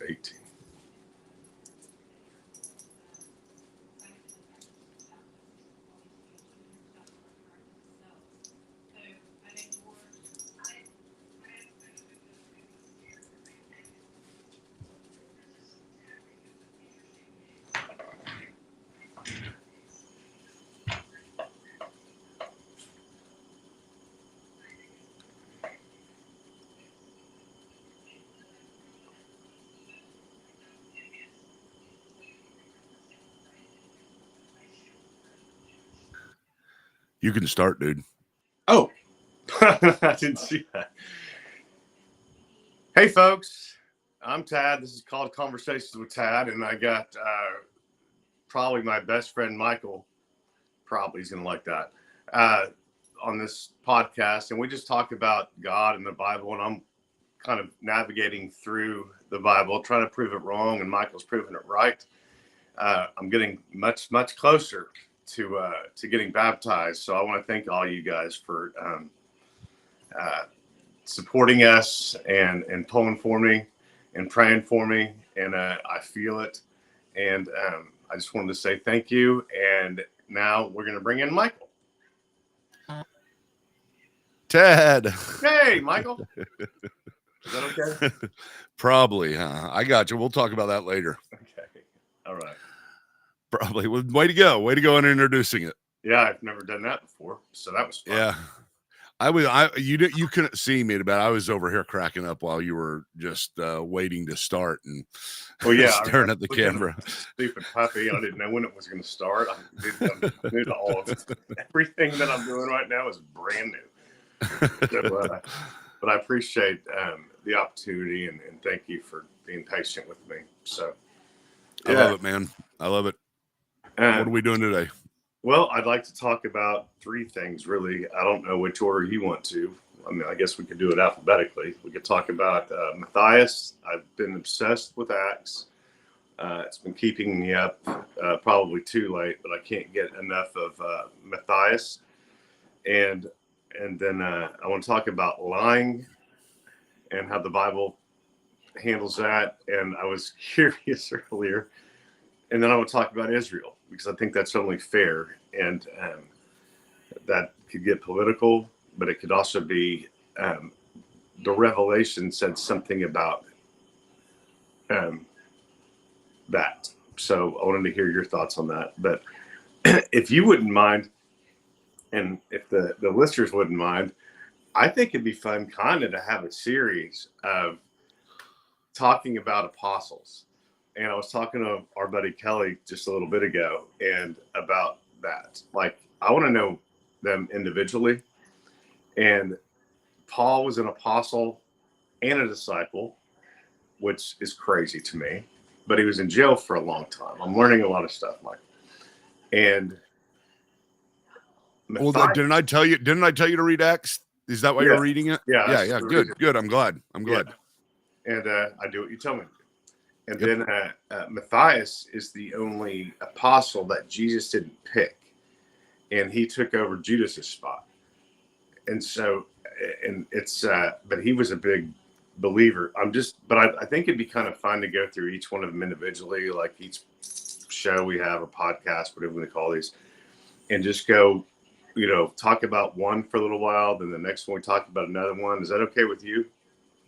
18. You can start, dude. Oh, I didn't see that. Hey, folks, I'm Tad. This is called Conversations with Tad, and I got probably my best friend, Michael. Probably he's going to like that on this podcast. And we just talk about God and the Bible, and I'm kind of navigating through the Bible, trying to prove it wrong, and Michael's proving it right. I'm getting much closer to getting baptized. So I want to thank all you guys for supporting us and pulling for me and praying for me. And I feel it. And I just wanted to say thank you. And now we're going to bring in Michael. Ted. Hey, Michael. Is that okay? Probably, huh? I got you. We'll talk about that later. Okay. All right. Probably. Well, way to go in introducing it. Yeah, I've never done that before, so that was fun. Yeah, you couldn't see me, but I was over here cracking up while you were just waiting to start and staring at the camera. Stupid puppy! I didn't know when it was going to start. I'm new to all of it. Everything that I'm doing right now is brand new. So, but I appreciate the opportunity and thank you for being patient with me. So, I love it, man. I love it. What are we doing today? Well, I'd like to talk about three things, really. I don't know which order you want to. I mean, I guess we could do it alphabetically. We could talk about Matthias. I've been obsessed with Acts. It's been keeping me up probably too late, but I can't get enough of Matthias. And then I want to talk about lying and how the Bible handles that. And I was curious earlier. And then I want to talk about Israel, because I think that's only fair. And that could get political, but it could also be the revelation said something about that. So I wanted to hear your thoughts on that. But if you wouldn't mind, and if the listeners wouldn't mind, I think it'd be fun kind of to have a series of talking about apostles. And I was talking to our buddy Kelly just a little bit ago and about that. Like, I want to know them individually. And Paul was an apostle and a disciple, which is crazy to me. But he was in jail for a long time. I'm learning a lot of stuff, Mike. And didn't I tell you to read Acts? Is that why you're reading it? Yeah. Good. I'm glad. Yeah. And I do what you tell me to do. And then Matthias is the only apostle that Jesus didn't pick. And he took over Judas's spot. And so, and it's, but he was a big believer. But I think it'd be kind of fun to go through each one of them individually, like each show we have, or podcast, whatever we call these, and just go, talk about one for a little while. Then the next one we talk about another one. Is that okay with you?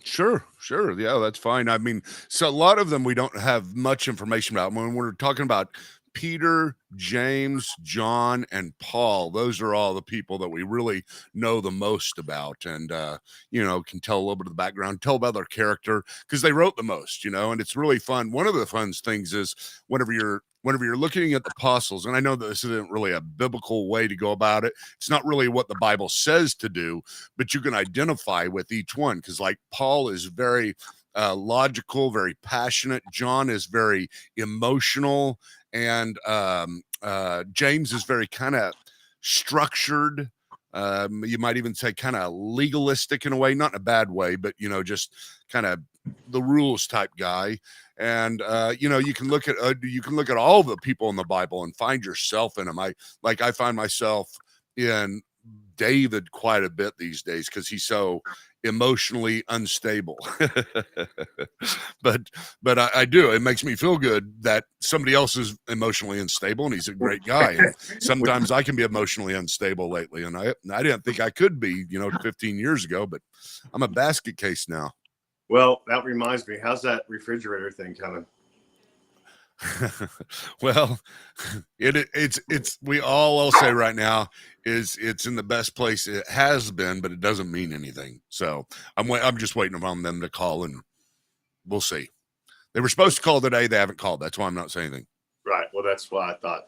Sure. Yeah, that's fine. I mean, so a lot of them we don't have much information about. When we're talking about Peter, James, John, and Paul, those are all the people that we really know the most about, and can tell a little bit of the background, tell about their character, because they wrote the most, and it's really fun. One of the fun things is whenever you're looking at the apostles, and I know that this isn't really a biblical way to go about it. It's not really what the Bible says to do, but you can identify with each one, because like Paul is very logical, very passionate. John is very emotional, and James is very kind of structured. You might even say kind of legalistic in a way, not in a bad way, but just kind of the rules type guy. And you can look at all the people in the Bible and find yourself in them. I find myself in David quite a bit these days, because he's so emotionally unstable. but I do. It makes me feel good that somebody else is emotionally unstable, and he's a great guy. And sometimes I can be emotionally unstable lately, and I didn't think I could be, 15 years ago, but I'm a basket case now. Well, that reminds me, how's that refrigerator thing coming? Well, it's we all I'll say right now is it's in the best place it has been, but it doesn't mean anything. So I'm just waiting on them to call, and we'll see. They were supposed to call today. They haven't called. That's why I'm not saying anything. Right. Well, that's what I thought.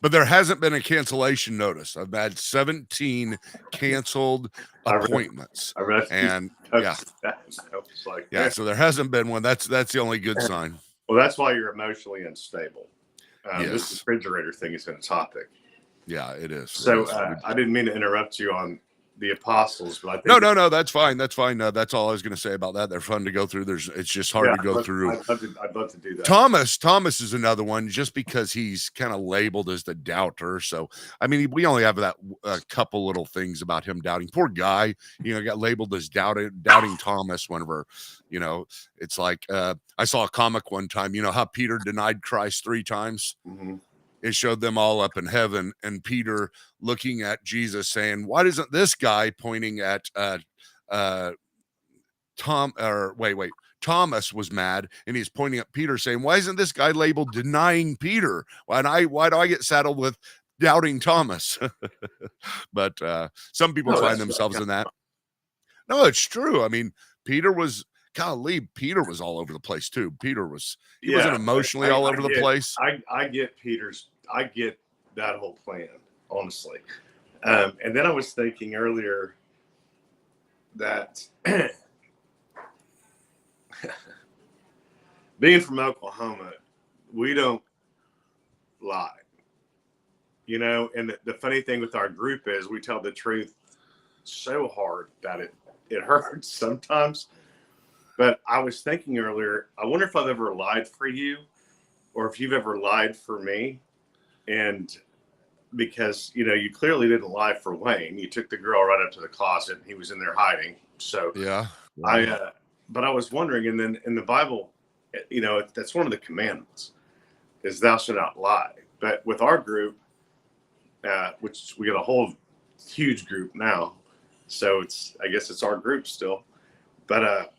But there hasn't been a cancellation notice. I've had 17 canceled appointments. I read and yeah. So there hasn't been one. That's the only good sign. Well, that's why you're emotionally unstable. Yes. This refrigerator thing has been a topic. Yeah, it is. So I didn't mean to interrupt you on the apostles, but I think no, that's fine. That's fine. That's all I was going to say about that. They're fun to go through. It's just hard to go through. I'd love to do that. Thomas is another one, just because he's kind of labeled as the doubter. So I mean, we only have that a couple little things about him doubting. Poor guy, got labeled as doubting Thomas. Whenever, it's like I saw a comic one time. You know how Peter denied Christ 3 times. Mm-hmm. It showed them all up in heaven, and Peter looking at Jesus saying, why doesn't this guy, pointing at Thomas was mad, and he's pointing at Peter saying, why isn't this guy labeled denying Peter? Why do I get saddled with doubting Thomas? But some people find themselves in that. No, it's true. I mean, Peter was all over the place too. He wasn't emotionally all over the place. I get that whole plan, honestly. And then I was thinking earlier that being from Oklahoma, we don't lie. And the funny thing with our group is we tell the truth so hard that it hurts sometimes. But I was thinking earlier, I wonder if I've ever lied for you, or if you've ever lied for me. And because, you clearly didn't lie for Wayne. You took the girl right up to the closet, and he was in there hiding. So yeah. But I was wondering, and then in the Bible, that's one of the commandments, is thou shalt not lie. But with our group, which we got a whole huge group now, so I guess it's our group still. But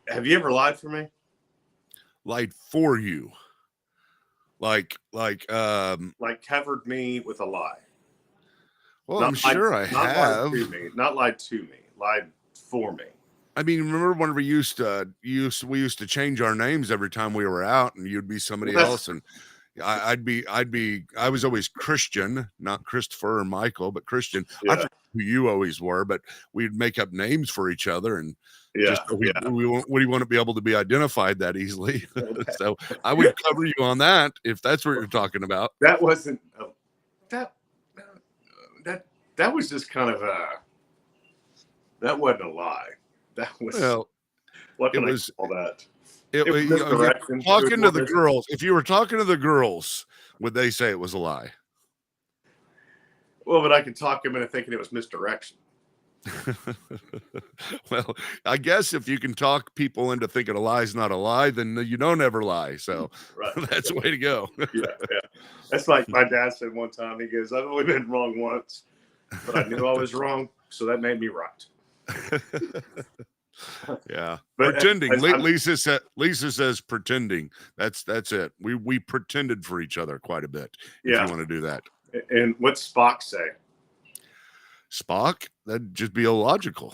have you ever lied for me? Lied for you? Like covered me with a lie. Well, I'm sure I have. Not lied to me, lied for me. I mean, remember when we used to change our names every time we were out, and you'd be somebody else, and I was always Christian, not Christopher or Michael, but Christian. Yeah. I forget who you always were, but we'd make up names for each other, and we want to be able to be identified that easily. So I would cover you on that if that's what you're talking about. That wasn't that was just kind of that wasn't a lie. That was what can I call that? Talking to the girls. If you were talking to the girls, would they say it was a lie? Well, but I could talk them into thinking it was misdirection. Well, I guess if you can talk people into thinking a lie is not a lie, then you don't ever lie. So that's the way to go. Yeah. That's like my dad said one time. He goes, "I've only been wrong once, but I knew I was wrong, so that made me right." Yeah, but pretending. Lisa says pretending. That's it. We pretended for each other quite a bit. If you want to do that. And what's Spock say? Spock? That'd just be illogical.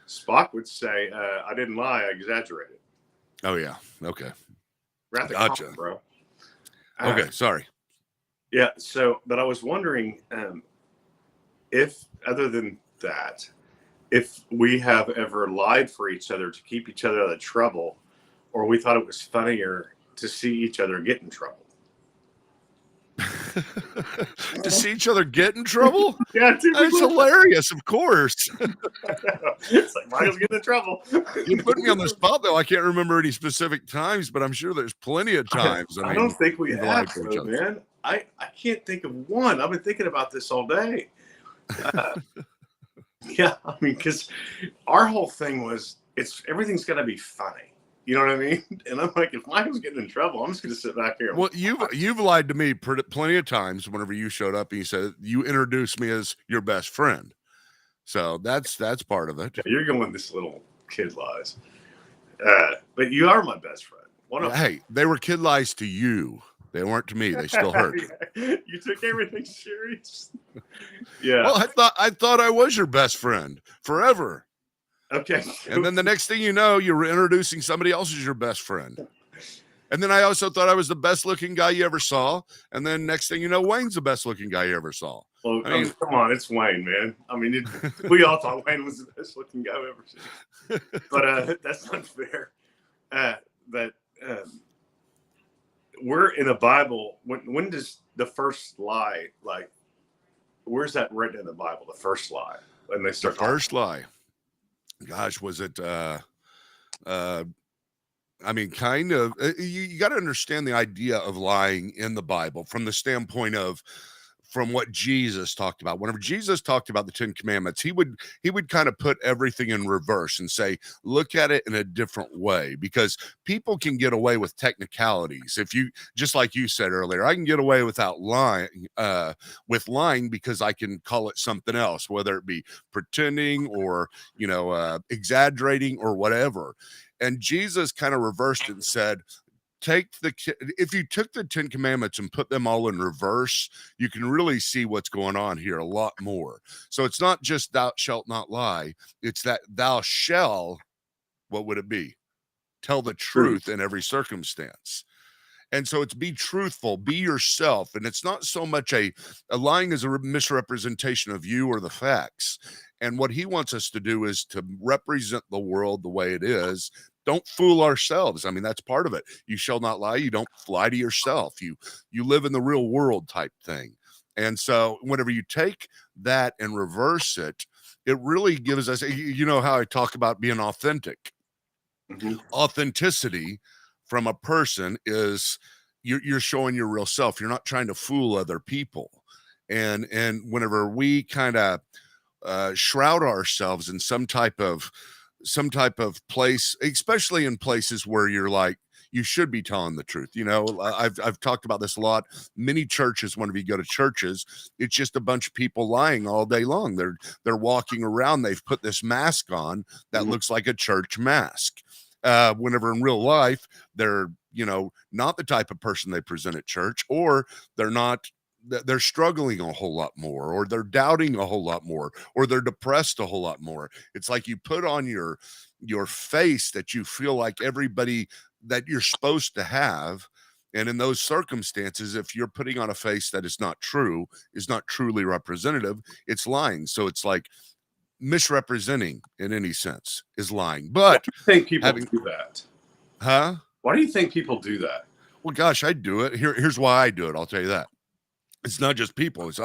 Spock would say, "I didn't lie. I exaggerated." Oh yeah. Okay. Gotcha, bro. Okay. Sorry. Yeah. So, but I was wondering if, other than that, if we have ever lied for each other to keep each other out of trouble, or we thought it was funnier to see each other get in trouble. To see each other get in trouble? Yeah, that's hilarious, of course. It's like Michael's getting in trouble. You put me on the spot, though. I can't remember any specific times, but I'm sure there's plenty of times. I don't think we have, though, man. I can't think of one. I've been thinking about this all day. Yeah, I mean, because our whole thing was everything's gonna be funny. You know what I mean? And I'm like, if Michael's getting in trouble, I'm just gonna sit back here. Well, you've lied to me plenty of times whenever you showed up and you said you introduced me as your best friend. So that's part of it. Yeah, you're going this little kid lies. But you are my best friend. Hey, they were kid lies to you. They weren't to me. They still hurt. You took everything serious. Yeah. Well, I thought I was your best friend forever. Okay. And then the next thing you know, you're introducing somebody else as your best friend. And then I also thought I was the best looking guy you ever saw. And then next thing you know, Wayne's the best looking guy you ever saw. Well, I mean, come on, it's Wayne, man. I mean, we all thought Wayne was the best looking guy I've ever seen. But that's not fair. We're in a Bible. When does the first lie, like, where's that written in the Bible? The first lie. When they start the first lie. Gosh, was it I mean, kind of, you got to understand the idea of lying in the Bible from the standpoint of from what Jesus talked about. Whenever Jesus talked about the 10 commandments, he would kind of put everything in reverse and say, look at it in a different way, because people can get away with technicalities. If you, just like you said earlier, I can get away without lying, with lying because I can call it something else, whether it be pretending or, exaggerating or whatever. And Jesus kind of reversed it and said, if you took the 10 commandments and put them all in reverse, you can really see what's going on here a lot more. So it's not just thou shalt not lie. It's that thou shall, what would it be? Tell the truth in every circumstance. And so it's be truthful, be yourself. And it's not so much a lying is a misrepresentation of you or the facts. And what he wants us to do is to represent the world the way it is. Don't fool ourselves. I mean, that's part of it. You shall not lie. You don't lie to yourself. You live in the real world type thing. And so whenever you take that and reverse it, it really gives us, you know how I talk about being authentic. Mm-hmm. Authenticity from a person is you're showing your real self. You're not trying to fool other people. And whenever we kind of shroud ourselves in some type of place, especially in places where you're like, you should be telling the truth. I've talked about this a lot. Many churches, whenever you go to churches, it's just a bunch of people lying all day long. They're walking around. They've put this mask on that mm-hmm. looks like a church mask. Whenever in real life, they're, not the type of person they present at church, or they're struggling a whole lot more, or they're doubting a whole lot more, or they're depressed a whole lot more. It's like you put on your face that you feel like everybody that you're supposed to have. And in those circumstances, if you're putting on a face that is not true, is not truly representative, it's lying. So it's like misrepresenting in any sense is lying. But I think people do that. Huh? Why do you think people do that? Well, gosh, I do it. Here's why I do it. I'll tell you that. It's not just people. It's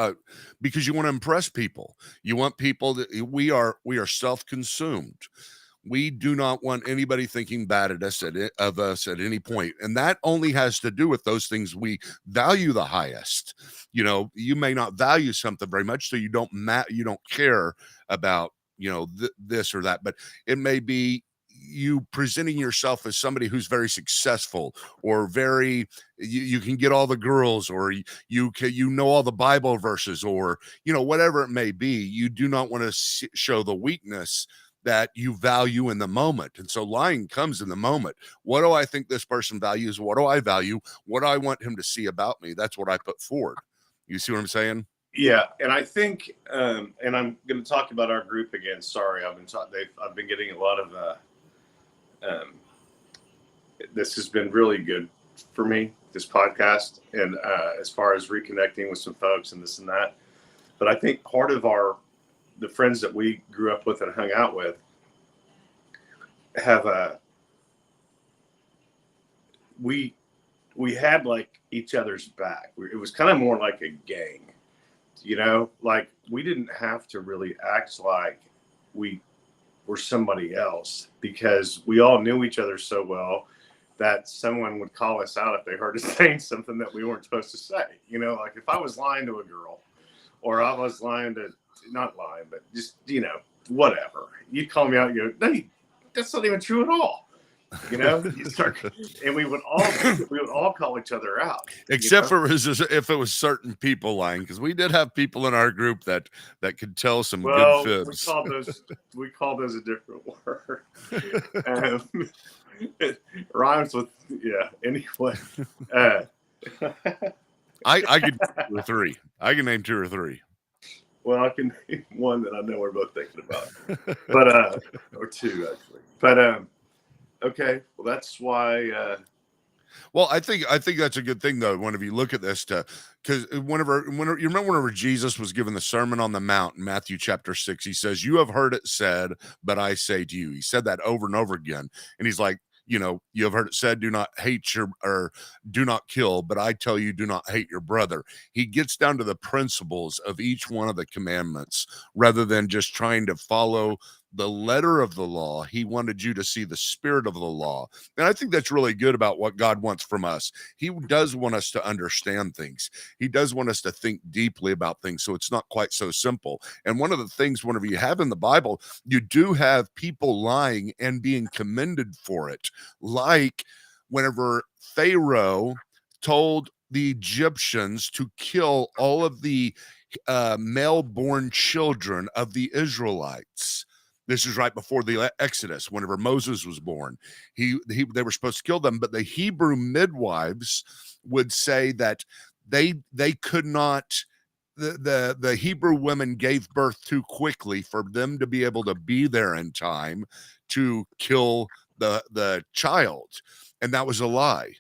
because you want to impress people. You want people that we are self-consumed. We do not want anybody thinking bad of us at any point. And that only has to do with those things we value the highest. You may not value something very much, so you don't care about, this or that, but it may be you presenting yourself as somebody who's very successful, or very, you can get all the girls, or you know all the Bible verses, or, whatever it may be. You do not want to show the weakness that you value in the moment. And so lying comes in the moment. What do I think this person values? What do I value? What do I want him to see about me? That's what I put forward. You see what I'm saying? Yeah. And I think, and I'm going to talk about our group again. Sorry. I've been getting a lot of, this has been really good for me, this podcast, and as far as reconnecting with some folks and this and that. But I think part of the friends that we grew up with and hung out with have we had like each other's back. It was kind of more like a gang, like we didn't have to really act like we were somebody else, because we all knew each other so well that someone would call us out if they heard us saying something that we weren't supposed to say. Like if I was lying to a girl, or I was lying to not lying, but just, whatever. You'd call me out and go, no, that's not even true at all. You start, and we would all call each other out. Except for if it was certain people lying, because we did have people in our group that could tell some good fibs. We call those a different word. It rhymes with anyway. I could name 2 or 3. I can name 2 or 3. Well, I can name one that I know we're both thinking about, but or 2 actually. But okay, well that's why. Well, I think that's a good thing though. Whenever you look at this, because whenever you remember whenever Jesus was given the Sermon on the Mount in Matthew chapter 6, he says, "You have heard it said, but I say to you." He said that over and over again, and he's like, you have heard it said, do not hate or do not kill, but I tell you, do not hate your brother. He gets down to the principles of each one of the commandments rather than just trying to follow the letter of the law. He wanted you to see the spirit of the law. And I think that's really good about what God wants from us. He does want us to understand things. He does want us to think deeply about things. So it's not quite so simple. And one of the things, whenever you have in the Bible, you do have people lying and being commended for it. Like whenever Pharaoh told the Egyptians to kill all of the male-born children of the Israelites. This is right before the Exodus, whenever Moses was born. They were supposed to kill them, but the Hebrew midwives would say that they could not. The Hebrew women gave birth too quickly for them to be able to be there in time to kill the child, and that was a lie,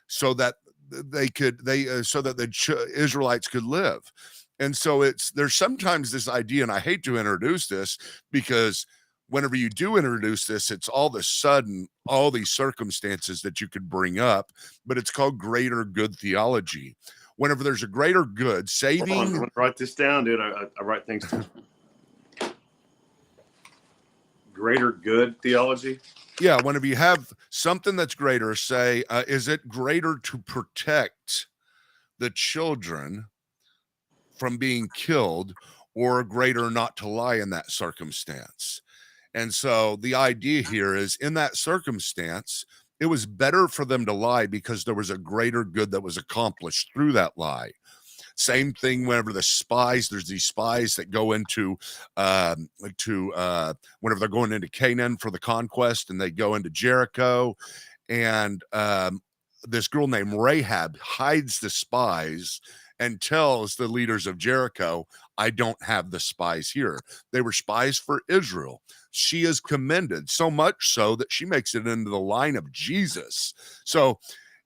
so that the Israelites could live. And so there's sometimes this idea, and I hate to introduce this because whenever you do introduce this, it's all of a sudden all these circumstances that you could bring up, but it's called greater good theology. Whenever there's a greater good, saving. Hold on, I'm gonna write this down, dude. I write things down. Greater good theology. Yeah, whenever you have something that's greater, say, is it greater to protect the children from being killed, or greater not to lie in that circumstance? And so the idea here is, in that circumstance, it was better for them to lie because there was a greater good that was accomplished through that lie. Same thing whenever there's these spies that go into whenever they're going into Canaan for the conquest, and they go into Jericho, and this girl named Rahab hides the spies and tells the leaders of Jericho, I don't have the spies here. They were spies for Israel. She is commended, so much so that she makes it into the line of Jesus. So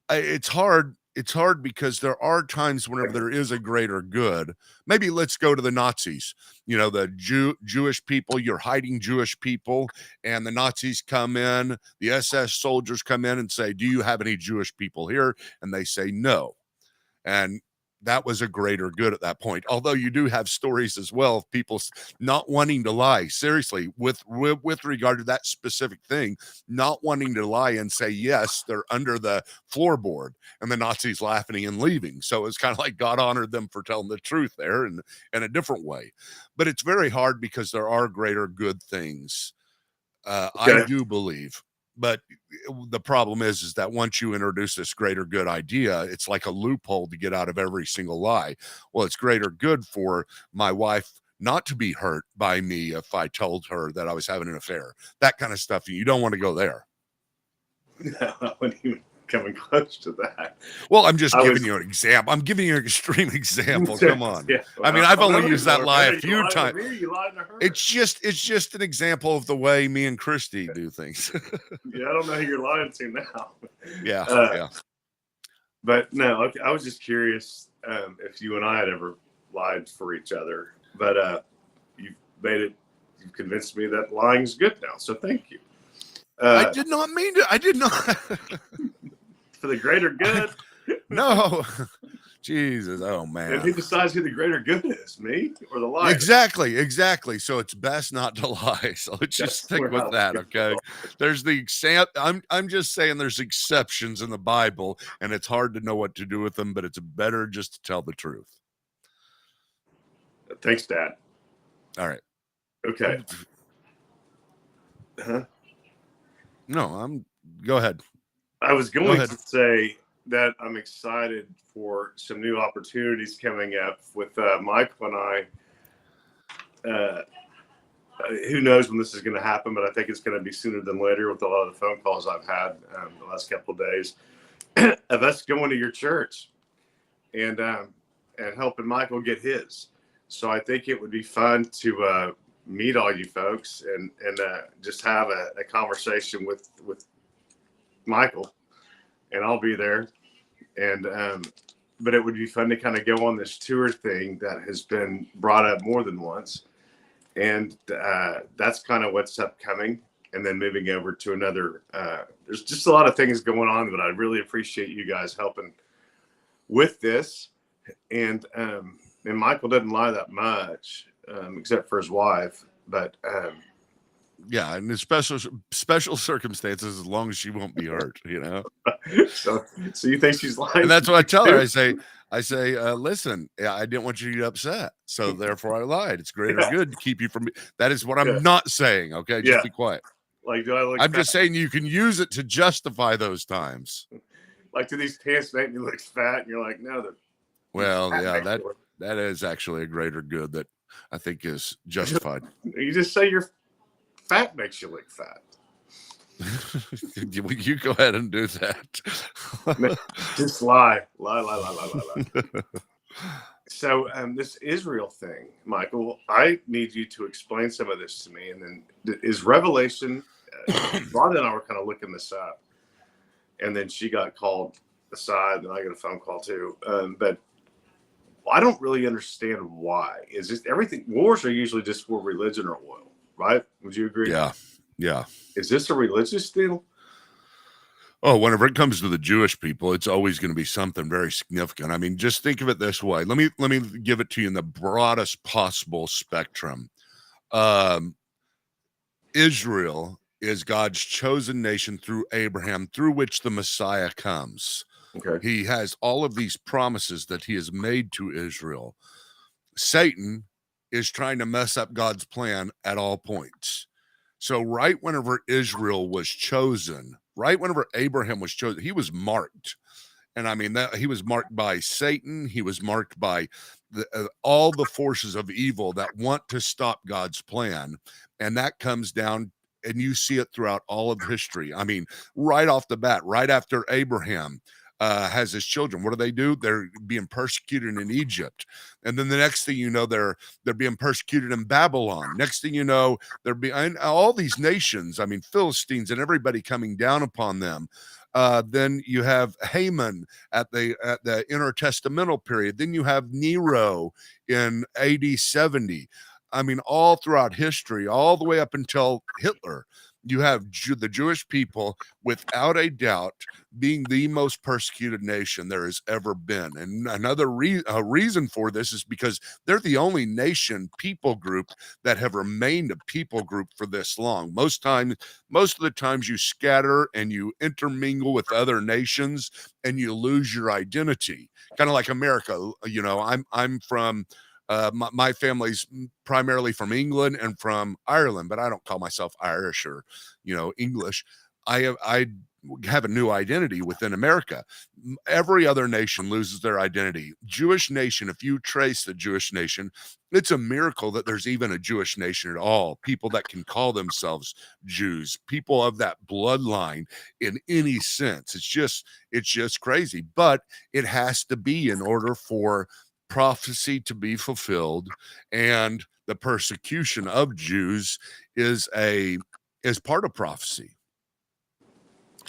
it's hard. It's hard because there are times whenever there is a greater good. Maybe let's go to the Nazis. The Jewish people, you're hiding Jewish people, and the Nazis come in, the SS soldiers come in and say, do you have any Jewish people here? And they say no. And that was a greater good at that point. Although you do have stories as well of people not wanting to lie, seriously, with regard to that specific thing, not wanting to lie and say, yes, they're under the floorboard, and the Nazis laughing and leaving. So it's kind of like God honored them for telling the truth there in a different way. But it's very hard because there are greater good things. Okay. I do believe. But the problem is that once you introduce this greater good idea, it's like a loophole to get out of every single lie. Well, it's greater good for my wife not to be hurt by me if I told her that I was having an affair. That kind of stuff. You don't want to go there. No, I wouldn't even coming close to that. Well, I'm just giving you an example. I'm giving you an extreme example. Come on. Yeah, well, I mean, I've only used that lie a few times. It's just an example of the way me and Christy do things. Yeah, I don't know who you're lying to now. Yeah, yeah. But no, okay, I was just curious if you and I had ever lied for each other. But you've convinced me that lying's good now. So thank you. I did not mean to. I did not. For the greater good. No. Jesus. Oh, man. And who decides who the greater good is, me or the liar? Exactly. So it's best not to lie. So let's just stick with that, okay? There's the I'm just saying there's exceptions in the Bible, and it's hard to know what to do with them, but it's better just to tell the truth. Thanks, Dad. All right. Okay. Huh? No, go ahead. I was Go going ahead. to say that I'm excited for some new opportunities coming up with Michael and I. Who knows when this is going to happen, but I think it's going to be sooner than later with a lot of the phone calls I've had the last couple of days of us going to your church and helping Michael get his. So I think it would be fun to meet all you folks and just have a conversation with Michael, and I'll be there. And but it would be fun to kind of go on this tour thing that has been brought up more than once, and that's kind of what's upcoming. And then moving over to another, there's just a lot of things going on, but I really appreciate you guys helping with this. And Michael doesn't lie that much, except for his wife. But yeah, in special circumstances, as long as she won't be hurt, so you think she's lying? And that's what I tell her. I say, listen, I didn't want you to get upset, so therefore I lied. It's greater good to keep you from. That is what I'm not saying. Okay, just be quiet. Like, do I look? I'm just saying you can use it to justify those times. Like, do these pants make me look fat? And you're like, no, well, yeah, that is actually a greater good that I think is justified. You just say your fat makes you look fat. You go ahead and do that. Just lie. So this Israel thing, Michael, I need you to explain some of this to me. And then is Revelation, Rhonda and I were kind of looking this up. And then she got called aside, and I got a phone call too. But I don't really understand why. Is just everything, wars are usually just for religion or oil, right? Would you agree? Yeah. Is this a religious deal? Oh, whenever it comes to the Jewish people, it's always going to be something very significant. I mean, just think of it this way. Let me give it to you in the broadest possible spectrum. Israel is God's chosen nation through Abraham, through which the Messiah comes. Okay. He has all of these promises that he has made to Israel. Satan is trying to mess up God's plan at all points. So right whenever Israel was chosen, right whenever Abraham was chosen, he was marked. And I mean, that he was marked by Satan. He was marked by all the forces of evil that want to stop God's plan. And that comes down, and you see it throughout all of history. I mean, right off the bat, right after Abraham has his children, what do? They're being persecuted in Egypt. And then the next thing you know, they're being persecuted in Babylon. Next thing you know, they're being all these nations, I mean, Philistines and everybody coming down upon them. Then you have Haman at the intertestamental period. Then you have Nero in AD 70. I mean, all throughout history, all the way up until Hitler, you have the Jewish people, without a doubt, being the most persecuted nation there has ever been. And another reason for this is because they're the only people group that have remained a people group for this long. Most of the times you scatter and you intermingle with other nations and you lose your identity, kind of like America. I'm from my family's primarily from England and from Ireland, but I don't call myself Irish or, English. I have a new identity within America. Every other nation loses their identity. Jewish nation, if you trace the Jewish nation, it's a miracle that there's even a Jewish nation at all. People that can call themselves Jews, people of that bloodline in any sense. It's just crazy, but it has to be in order for prophecy to be fulfilled, and the persecution of Jews is part of prophecy.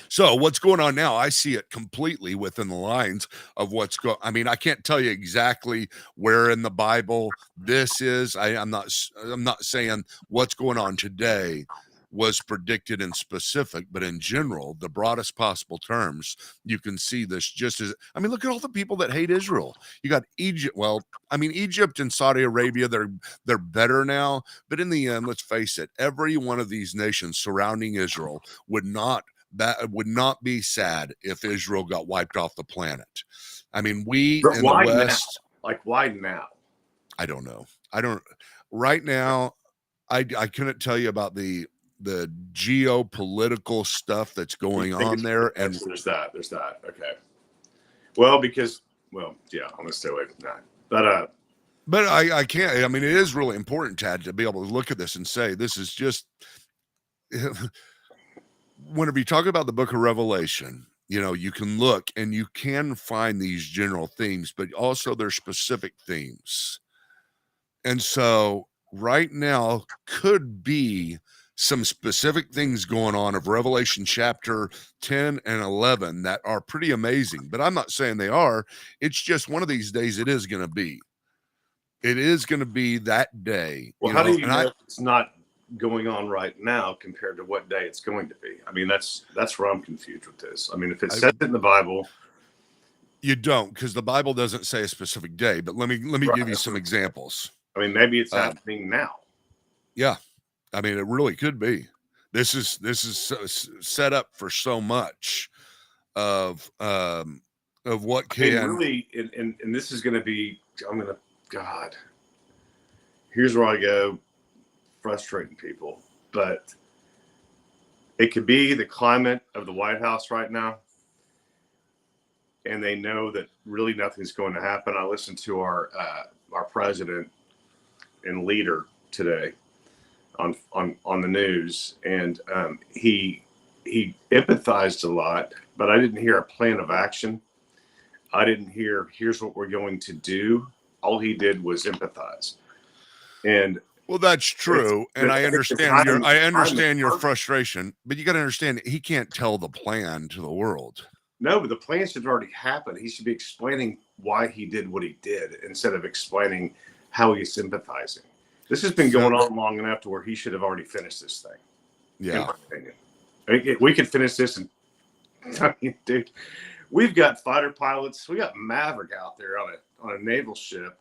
So what's going on now, I see it completely within the lines of what's going. I mean, I can't tell you exactly where in the Bible this is. I'm not saying what's going on today was predicted in specific, but in general, the broadest possible terms, you can see this just as, I mean, look at all the people that hate Israel. You got Egypt. Well, I mean, Egypt and Saudi Arabia, they're better now, but in the end, let's face it, every one of these nations surrounding Israel would not be sad if Israel got wiped off the planet. I mean, we in the West, why now? I don't know. right now, I couldn't tell you about the geopolitical stuff that's You going think on there, okay, and so there's that. Okay. Well, because yeah, I'm gonna stay away from that. but I can't. I mean, it is really important, Tad, to be able to look at this and say this is just. Whenever you talk about the Book of Revelation, you can look and you can find these general themes, but also there's specific themes. And so right now could be some specific things going on of Revelation chapter 10 and 11 that are pretty amazing, but I'm not saying they are. It's just one of these days it is going to be. It is going to be that day, well, how do you and know it's not going on right now compared to what day it's going to be? I mean, that's where I'm confused with this. I mean, if it I says it in the Bible, you don't, because the Bible doesn't say a specific day, but let me right, give you that's some what I'm saying. examples. I mean, maybe it's Um, happening now. yeah, I mean, it really could be. This is set up for so much of what I mean, can. really, and this is going to be. I'm going to. God, here's where I go, frustrating people, but it could be the climate of the White House right now, and they know that really nothing's going to happen. I listened to our president and leader today on the news, and he empathized a lot, but I didn't hear a plan of action. I didn't hear here's what we're going to do. All he did was empathize, and Well, that's true, and I I think the understand your time is perfect. frustration, but you got to understand he can't tell the plan to the world. No, but the plan should already happen. He should be explaining why he did what he did instead of explaining how he's sympathizing. This has been So, going on long enough to where he should have already finished this thing, in yeah, my opinion. We could finish this, and I mean, dude, we've got fighter pilots. We got Maverick out there on a naval ship,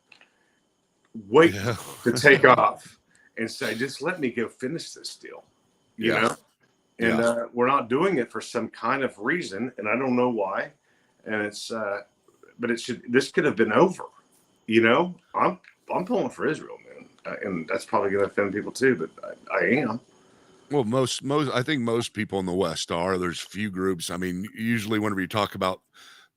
waiting yeah, to take off and say, "Just let me go finish this deal," you yeah, know. And yeah. we're not doing it for some kind of reason, and I don't know why. And but it should. This could have been over. I'm pulling for Israel, man, and that's probably going to offend people too. But I am. Well, most I think most people in the West are. There's few groups. I mean, usually whenever you talk about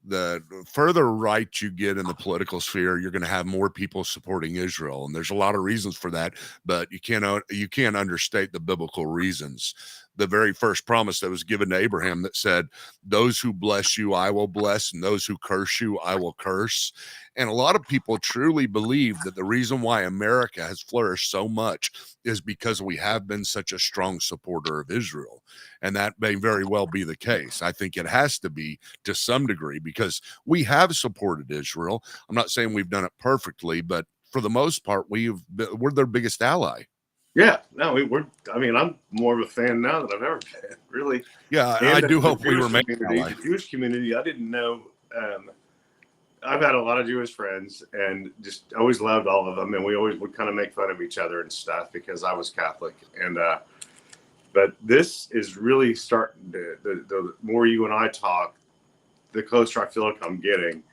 the further right you get in the political sphere, you're going to have more people supporting Israel, and there's a lot of reasons for that. But you can't understate the biblical reasons. The very first promise that was given to Abraham that said, "Those who bless you, I will bless, and those who curse you, I will curse." And a lot of people truly believe that the reason why America has flourished so much is because we have been such a strong supporter of Israel, and that may very well be the case. I think it has to be to some degree because we have supported Israel. I'm not saying we've done it perfectly, but for the most part, we're their biggest ally. Yeah, no, we're. I mean, I'm more of a fan now than I've ever been, really. Yeah, And I do the hope we Jewish remain community, ally. the Jewish community, I didn't know. I've had a lot of Jewish friends, and just always loved all of them, and we always would kind of make fun of each other and stuff because I was Catholic, and but this is really starting to. The more you and I talk, the closer I feel like I'm getting.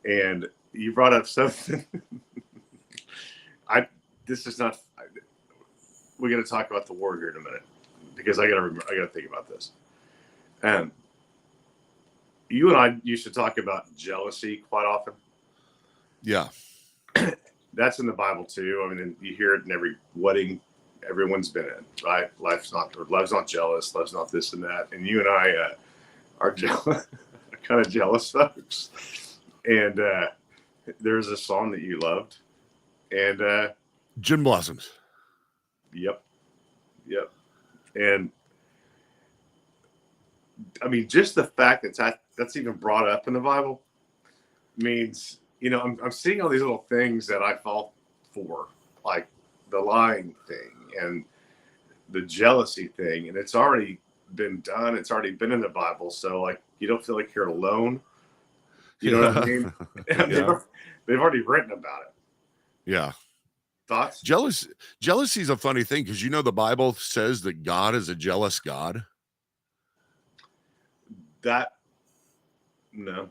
And you brought up something. I this is not. We're going to talk about the war here in a minute because I got to think about this. Um, you and I used to talk about jealousy quite often. Yeah, That's in the Bible too. I mean, you hear it in every wedding everyone's been in, right? Love's not jealous, love's not this and that. And you and I are jealous, kind of jealous folks. And there's a song that you loved, and Gin Blossoms. yep, yep. And I mean, just the fact that's even brought up in the Bible means, I'm seeing all these little things that I fall for, like the lying thing and the jealousy thing, and it's already been done. It's already been in the Bible, so like you don't feel like you're alone. You know what I mean? And Yeah, they've already written about it. yeah. Thoughts? Jealousy is a funny thing because the Bible says that God is a jealous God. That no.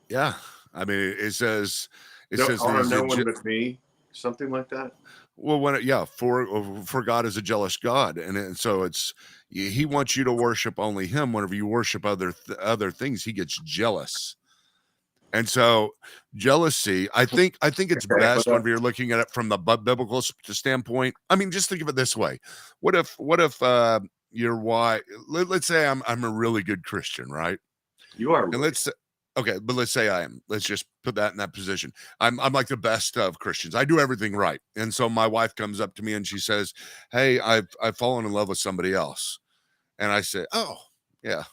Yeah, I mean it says Don't that honor he's a no one but me. Something like that. Well, for God is a jealous God, and so he wants you to worship only him. Whenever you worship other things, he gets jealous. And so jealousy, I think it's Okay, best but whenever you're looking at it from the biblical standpoint. I mean, just think of it this way: what if your wife? Let's say I'm a really good Christian, right? you are And right. okay, but let's say I am. Let's just put that in that position. I'm like the best of Christians. I do everything right. And so my wife comes up to me and she says, "Hey, I've fallen in love with somebody else." And I say, "Oh, yeah,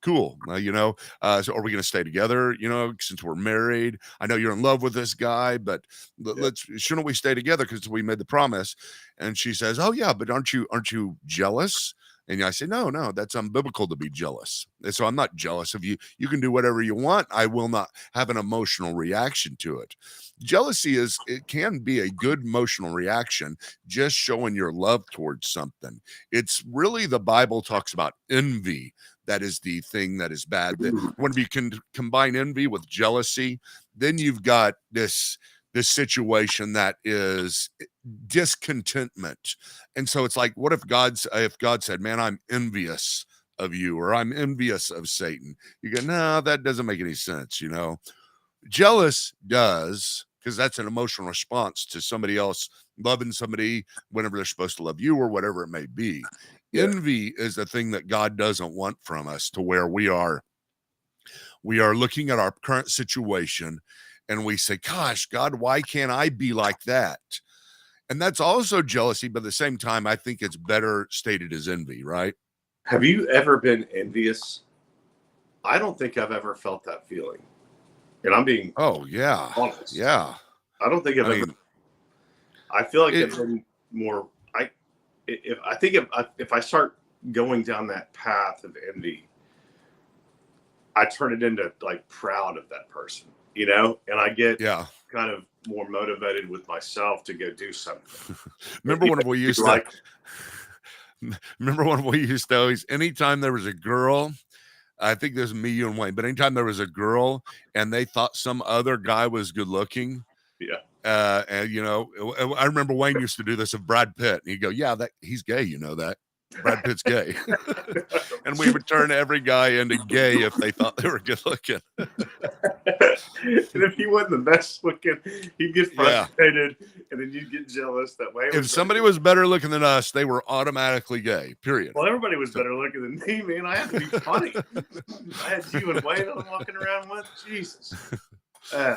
cool. So are we going to stay together? Since we're married, I know you're in love with this guy, but Yeah. shouldn't we stay together because we made the promise?" And she says, "Oh yeah, but aren't you jealous?" And I say, no, that's unbiblical to be jealous. And so I'm not jealous of you. You can do whatever you want. I will not have an emotional reaction to it. Jealousy it can be a good emotional reaction, just showing your love towards something. It's really, the Bible talks about envy. That is the thing that is bad. That Ooh. when you can combine envy with jealousy, then you've got this situation that is discontentment. And so it's like, what if God said, "Man, I'm envious of you," or "I'm envious of Satan." You go, "No, that doesn't make any sense." Jealous does, because that's an emotional response to somebody else loving somebody whenever they're supposed to love you, or whatever it may be. Yeah. Envy is the thing that God doesn't want from us, to where we are looking at our current situation and we say, "Gosh, God, why can't I be like that?" And that's also jealousy, but at the same time, I think it's better stated as envy, right? Have you ever been envious? I don't think I've ever felt that feeling, and I'm being Oh yeah. honest. Yeah. I don't think I've I ever. mean, I feel like it I've been more. I think if I start going down that path of envy, I turn it into like proud of that person, and I get yeah. kind of more motivated with myself to go do something. Remember when we You used to like, remember when we used to always, anytime there was a girl, I think there's me, you, and Wayne, but anytime there was a girl and they thought some other guy was good looking, yeah. and I remember Wayne used to do this of Brad Pitt, and he'd go, "Yeah, that he's gay, that Brad Pitt's gay." And we would turn every guy into gay if they thought they were good looking. And if he wasn't the best looking, he'd get Yeah. frustrated, and then you'd get jealous that way. If somebody was better looking than us, they were automatically gay, period. Well, everybody was So better looking than me, man. I had to be funny. I had you and Wayne I'm walking around with. Jesus. Uh,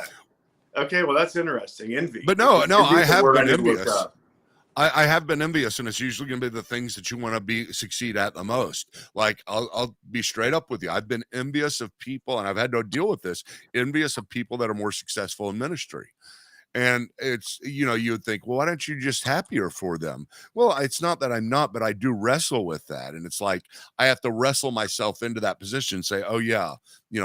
okay, well, that's interesting. Envy. but no, Envy I is a have word I been need to look envious. up. I have been envious, and it's usually going to be the things that you want to succeed at the most. Like, I'll be straight up with you. I've been envious of people, and I've had to deal with this, envious of people that are more successful in ministry. And it's, you would think, well, why don't you just happier for them? Well, it's not that I'm not, but I do wrestle with that. And it's like, I have to wrestle myself into that position, say, oh yeah,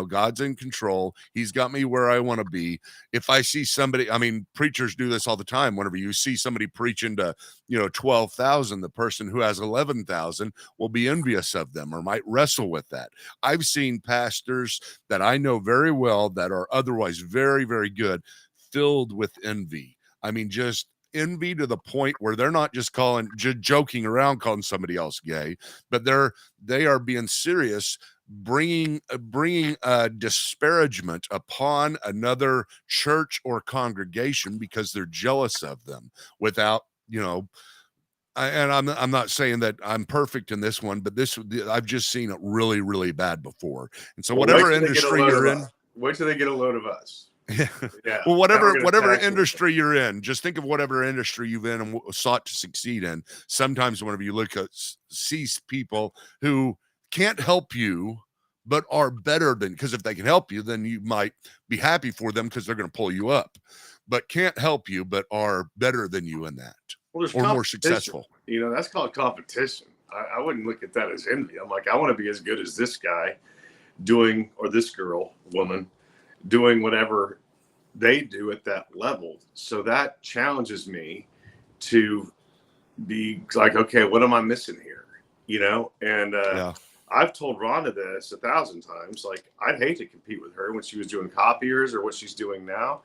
God's in control. He's got me where I want to be. If I see somebody, I mean, preachers do this all the time. Whenever you see somebody preaching to, 12,000, the person who has 11,000 will be envious of them or might wrestle with that. I've seen pastors that I know very well that are otherwise very, very good, filled with envy. I mean, just envy to the point where they're not just joking around calling somebody else gay, but they are being serious, bringing disparagement upon another church or congregation because they're jealous of them without, and I'm not saying that I'm perfect in this one, but I've just seen it really, really bad before. And so Well, wait whatever till they get a industry load of you're in, us. Wait till they get a load of us. yeah. Yeah. Well, Now we're whatever going to tax them. industry you're in, just think of whatever industry you've in and sought to succeed in. Sometimes whenever you look at see people who can't help you but are better than, because if they can help you, then you might be happy for them because they're going to pull you up, but can't help you but are better than you in that, Well, there's or more competition. successful. That's called competition. I wouldn't look at that as envy. I'm like, I want to be as good as this guy doing, or this girl, woman, doing whatever they do at that level. So that challenges me to be like, okay, what am I missing here? And Yeah. I've told Rhonda this 1,000 times. Like, I'd hate to compete with her when she was doing copiers or what she's doing now.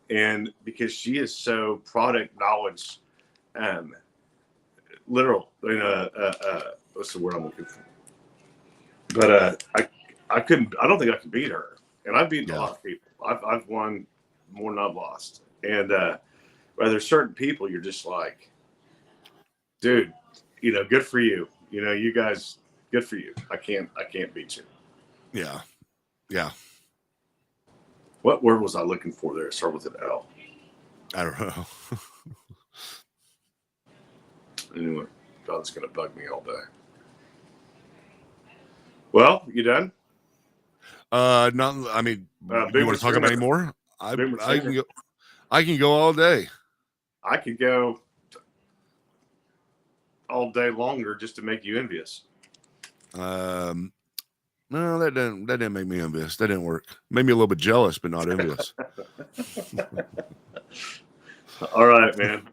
And because she is so product knowledge um, literal. What's the word I'm looking for? But I couldn't. I don't think I could beat her. And I've beaten a lot of people. I've won more than I've lost. And but there's certain people you're just like, dude, good for you. You guys, good for you. I can't beat you. Yeah. Yeah. What word was I looking for there? Start with an L. I don't know. Anyway, God's gonna bug me all day. Well, you done? Not. I mean, you want to talk about any more? I can go. I can go all day. I could go all day longer just to make you envious. No, that didn't make me envious. That didn't work. Made me a little bit jealous, but not envious. All right, man.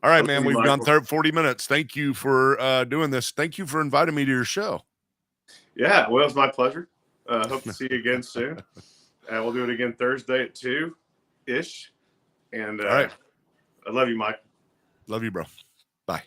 All right, man. We've gone 40 minutes. Thank you for doing this. Thank you for inviting me to your show. Yeah, well, it's my pleasure. Hope to see you again soon. We'll do it again Thursday at 2-ish. And all right. I love you, Mike. Love you, bro. Bye.